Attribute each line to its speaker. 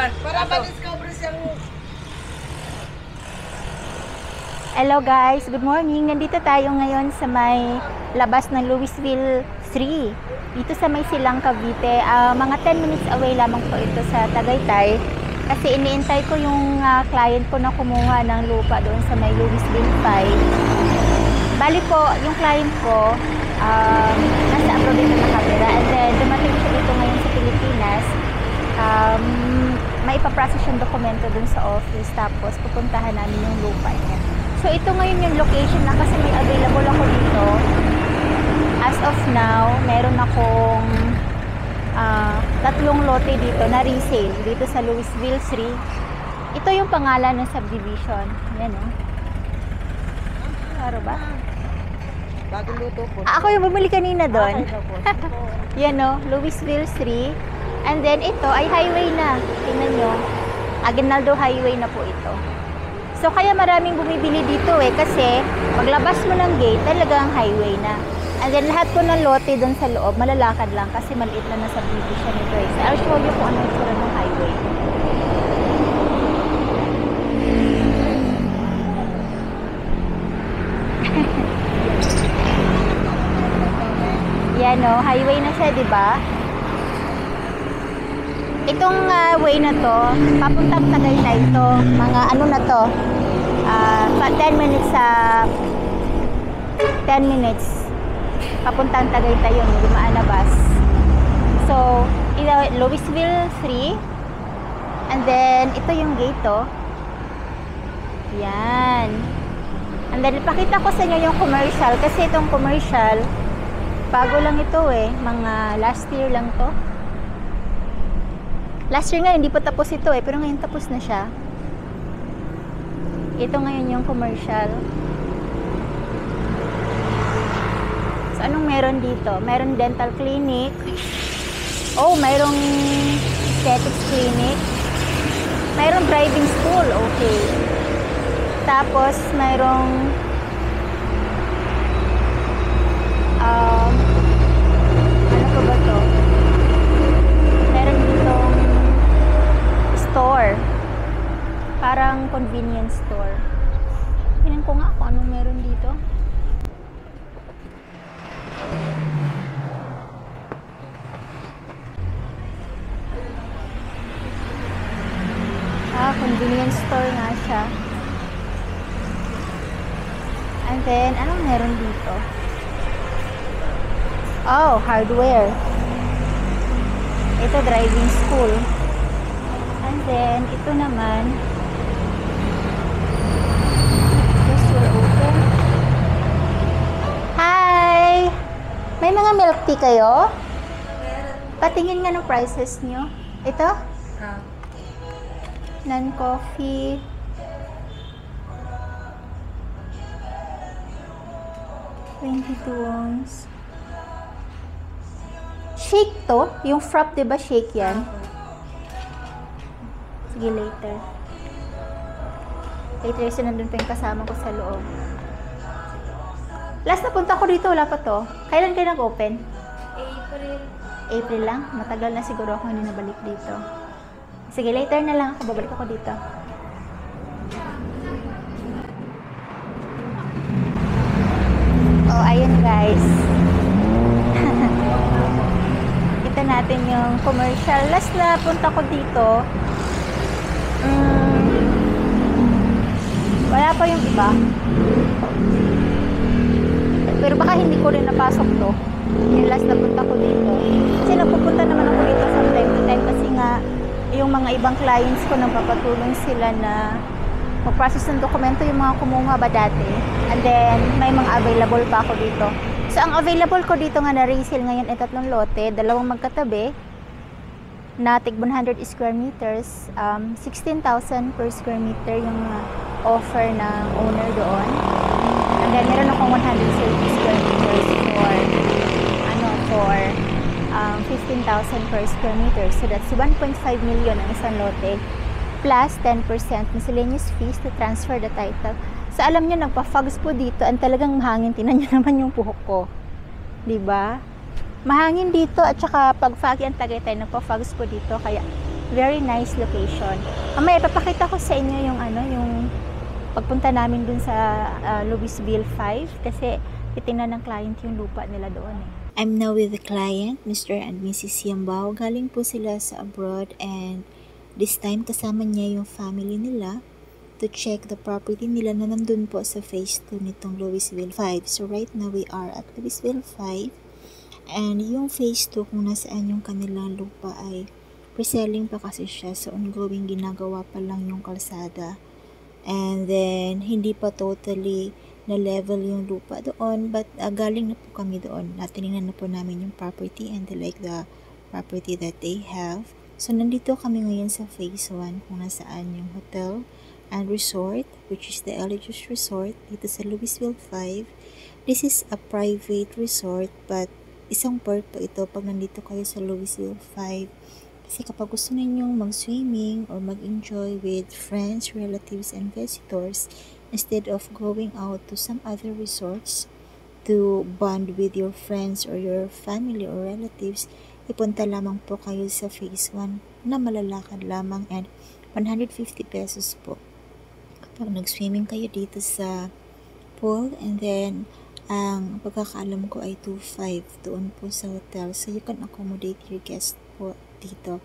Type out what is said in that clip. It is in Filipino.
Speaker 1: Para ma-discover siyang...
Speaker 2: Hello guys, good morning. Nandito tayo ngayon sa may labas ng Louisville 3. Dito sa may Silang, Cavite. Mga 10 minutes away lamang po ito sa Tagaytay. Kasi iniintay ko yung client ko na kumuha ng lupa doon sa may Louisville 5. Bali po, yung client ko, nasa abroad dito nakatira. And then, dumating siya dito ngayon sa Pilipinas. May ipaprocess yung dokumento dun sa office. Tapos, pupuntahan namin yung lupa niya. So, ito ngayon yung location na kasi may available ako dito. As of now, meron akong 3 lote dito na resale dito sa Louisville 3. Ito yung pangalan ng subdivision. Yan o. Klaro ba?
Speaker 1: Bagong luto po.
Speaker 2: Ako yung bumili kanina doon. Yan o, Louisville 3. And then ito ay highway na. Tingnan nyo. Aguinaldo Highway na po ito. So kaya maraming bumibili dito kasi paglabas mo ng gate talagang highway na. And then lahat po ng lote doon sa loob malalakad lang kasi maliit lang na subdivision nito eh. So I'll show you kung ano yung tsura ng highway. Yan o, highway na siya, di ba? Itong way na to, papuntang Tagaytay ito. Mga ano na to, 10 minutes sa 10 minutes. Papuntang Tagaytay yun, dumaan na bus. So, Louisville 3. And then, ito yung gate to. Yan. And then, ipakita ko sa inyo yung commercial. Kasi itong commercial, bago lang ito eh. Mga last year lang to. Last year nga, hindi pa tapos ito eh. Pero ngayon tapos na siya. Ito ngayon yung commercial. So, anong meron dito? Meron dental clinic. Oh, mayroong aesthetics clinic. Mayroong driving school. Okay. Tapos, mayroong ano pa ba to? Meron ditong store. Parang convenience store. Tingnan ko nga kung anong meron dito. Convenience store nga siya. And then, anong meron dito? Oh, hardware. Ito, driving school. And then, ito naman, yes, we're open. Hi! May mga milk tea kayo? Patingin nga ng prices nyo. Ito? Non-coffee. $22 ounce. Shake to? Yung frap, diba shake yan? Sige, later. Later, so nandun pa yung kasama ko sa loob. Last na punta ko dito, wala pa to. Kailan kayo nag-open? April lang? Matagal na siguro ako hindi nabalik dito. Sige, later na lang ako. Babalik ako dito. Oh, ayun guys. Ito natin yung commercial. Last na punta ko dito. Wala pa yung iba. Pero baka hindi ko rin napasok to. Yung last na punta ko dito. Kasi nagpupunta naman ako dito from time to time kasi nga yung mga ibang clients ko nagpapatulong sila na mag-process ng dokumento yung mga kumuha ba dati. And then, may mga available pa ako dito. So, ang available ko dito nga na resale ngayon ay 3 lote, 2 magkatabi, na tig 100 square meters, 16,000 per square meter yung offer ng owner doon. And then, meron akong 130 square meters for 15,000 per square meter. So that's 1.5 million ang isang lote plus 10% miscellaneous fees to transfer the title. So alam niyo, nagpa-fogs po dito ang talagang mahangin. Tingnan niyo naman yung buhok ko. 'Di ba? Mahangin dito at saka pag foggy ang Tagaytay, nagpa-fogs po dito kaya Very nice location. Mamaya ipapakita ko sa inyo yung yung pagpunta namin dun sa Louisville 5 kasi titingnan ng client yung lupa nila doon eh. I'm now with the client, Mr. and Mrs. Yambao. Galing po sila sa abroad and this time kasama niya yung family nila to check the property nila na nandun po sa phase 2 nitong Louisville 5. So right now we are at Louisville 5 and yung phase 2 kung nasaan yung kanilang lupa ay pre-selling pa kasi siya, so ongoing, ginagawa pa lang yung kalsada. And then, hindi pa totally na level yung lupa doon, but galing na po kami doon. Tinignan na po namin yung property and like the property that they have. So, nandito kami ngayon sa phase 1 kung nasaan yung hotel and resort, which is the Eligius Resort dito sa Louisville 5. This is a private resort, but isang perk po ito pag nandito kayo sa Louisville 5. Kasi kapag gusto ninyong mag-swimming or mag-enjoy with friends, relatives, and visitors, instead of going out to some other resorts to bond with your friends or your family or relatives, ipunta lamang po kayo sa phase 1 na malalakad lamang and 150 pesos po. Kapag nag-swimming kayo dito sa pool, and then ang pagkakaalam ko ay 2.5 doon po sa hotel. So you can accommodate your guests po dito.